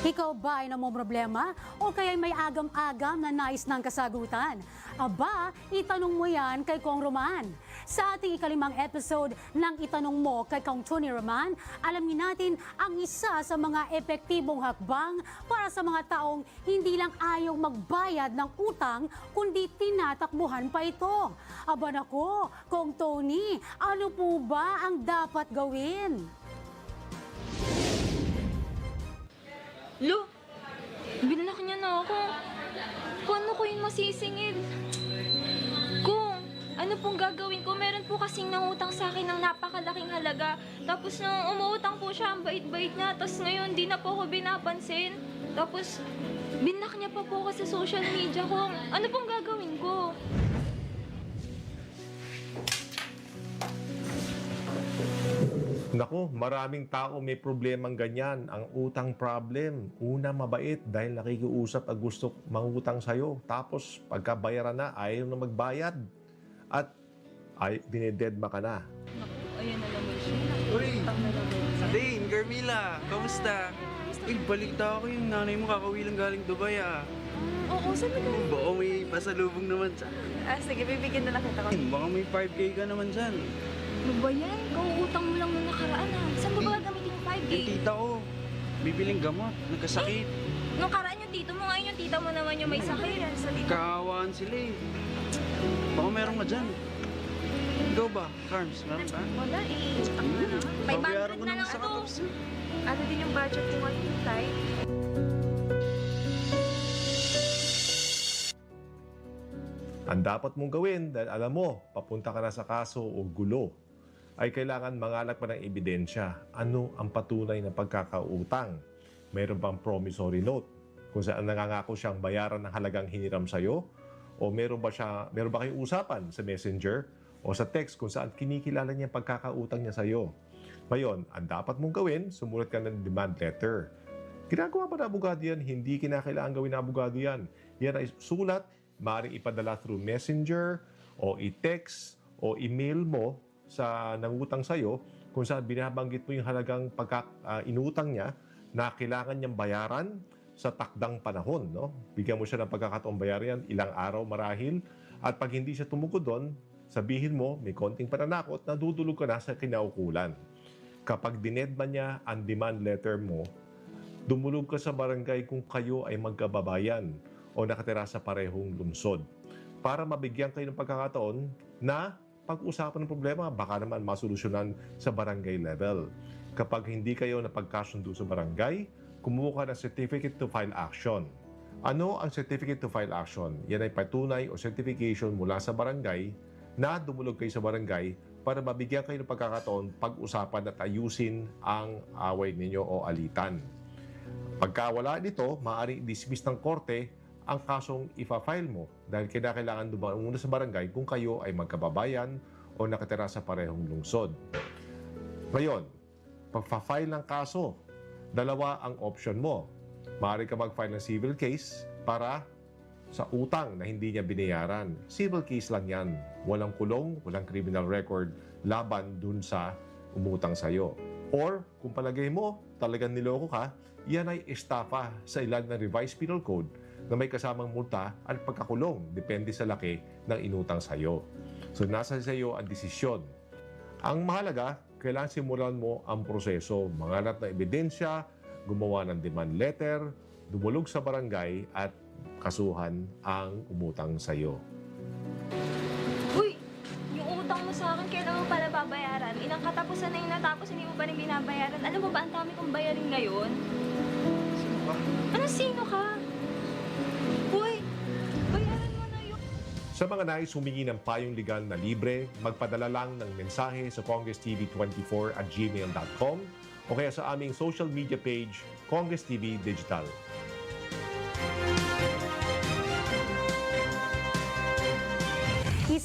Ikaw ba ay namomroblema o kaya may agam-agam na nais ng kasagutan? Aba, itanong mo yan kay Kong Roman. Sa ating ikalimang episode ng Itanong Mo kay Kong Tony Roman, alamin natin ang isa sa mga epektibong hakbang para sa mga taong hindi lang ayaw magbayad ng utang, kundi tinatakbuhan pa ito. Aba nako, Kong Tony, ano po ba ang dapat gawin? Lo, binlock niya na ako. Paano ko yun masisingil? Kung ano pong gagawin ko? Meron po kasing nangutang sa akin ng napakalaking halaga. Tapos nung umuutang po siya, ang bait-bait niya. Tapos ngayon, di na po ako binapansin. Tapos, binlock niya pa po ako sa social media ko. Ano pong gagawin ko? Naku, maraming tao may problemang ganyan. Ang utang problem. Una, mabait dahil nakikiusap at gusto mangutang sa'yo. Tapos, pagkabayaran na, ayaw na magbayad. At dinededma ka na. Naku, ayan na naman siya. Uy! Utang na naman siya. Dane, Carmila, kamusta? Uy, balita ko yung nanay mo kakauwi lang galing Dubai ah. Oo, sabi ko. Baka may pasalubong naman dyan. Sige, bibigyan na lang kita ko. Baka may 5K ka naman dyan. Ano ba yan? Kauutang mo lang nung nakaraan ah. Saan mo ba gagamitin yung 5K? Yung tita ko, bibiling gamot, nagkasakit. Nung karaan yung tito mo, ngayon yung tita mo naman yung may sakit. Kaawaan sila eh. Baka meron ka dyan. Ikaw ba, Carms, meron ba? Wala eh. Utang na naman. May Babayaran 500 ko na naman lang sa ito. kaps. Ano din yung budget ko ngayon, Tay? Ang dapat mong gawin dahil alam mo, papunta ka na sa kaso o gulo, ay kailangan mangalap pa ng ebidensya. Ano ang patunay na pagkakautang? Mayroon bang promissory note? Kung saan nangangako siyang bayaran ng halagang hiniram sa'yo? O meron ba kayong usapan sa messenger o sa text kung saan kinikilala niya ang pagkakautang niya sa'yo? Ngayon, ang dapat mong gawin, sumulat ka ng demand letter. Ginagawa ba ng abogado yan? Hindi kinakailangan gawin ng abogado yan. Yan ay sulat, maaaring ipadala through messenger o i-text o email mo sa nangutang sa'yo kung saan binabanggit mo yung halagang inutang niya na kailangan niyang bayaran sa takdang panahon. No? Bigyan mo siya ng pagkakataong bayaran yan, ilang araw marahil. At pag hindi siya tumugod doon, sabihin mo, may konting pananakot na dudulog ka na sa kinaukulan. Kapag dinedma niya ang demand letter mo, dumulog ka sa barangay kung kayo ay magkababayan o nakatira sa parehong lungsod para mabigyan kayo ng pagkakataon na pag-usapan ng problema, baka naman masolusyonan sa barangay level. Kapag hindi kayo napagkasundo sa barangay, kumuha ka ng Certificate to File Action. Ano ang Certificate to File Action? Yan ay patunay o certification mula sa barangay na dumulog kayo sa barangay para mabigyan kayo ng pagkakataon pag-usapan at ayusin ang away ninyo o alitan. Pagka wala nito, maaaring dismiss ng korte ang kasong ifa-file mo dahil kailangan dumaan muna sa barangay kung kayo ay magkababayan o nakatira sa parehong lungsod. Ngayon, pagpa-file ng kaso, dalawa ang option mo. Maaari ka mag-file ng civil case para sa utang na hindi niya binayaran. Civil case lang yan. Walang kulong, walang criminal record laban dun sa umutang sa'yo. Or, kung palagay mo, talagang niloko ka, yan ay estafa sa ilalim ng Revised Penal Code na may kasamang multa at pagkakulong, depende sa laki ng inutang sa'yo. So, nasa sa iyo ang desisyon. Ang mahalaga, kailangan simulan mo ang proseso, mangalap ng ebidensya, gumawa ng demand letter, dumulog sa barangay at kasuhan ang umutang sa'yo. Uy! Yung utang mo sa akin, kailan mo pala babayaran? Ilang katapusan na yung natapos, hindi mo pa rin binabayaran. Alam mo ba, ang dami kong bayarin ngayon? Sino ba? Ano, sino ka? Uy! Bayaran mo na yun! Sa mga nais humingi ng payong legal na libre, magpadala lang ng mensahe sa congresstv24@gmail.com o kaya sa aming social media page, Congress TV Digital.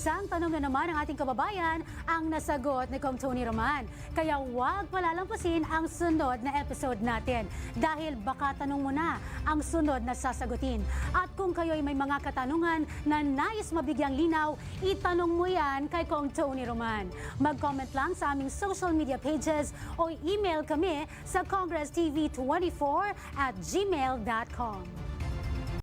Isang tanong na naman ng ating kababayan ang nasagot ni Kong Tony Roman. Kaya huwag palalampasin ang sunod na episode natin dahil baka tanong mo na ang sunod na sasagutin. At kung kayo'y may mga katanungan na nais mabigyang linaw, itanong mo yan kay Kong Tony Roman. Mag-comment lang sa aming social media pages o email kami sa congresstv24@gmail.com.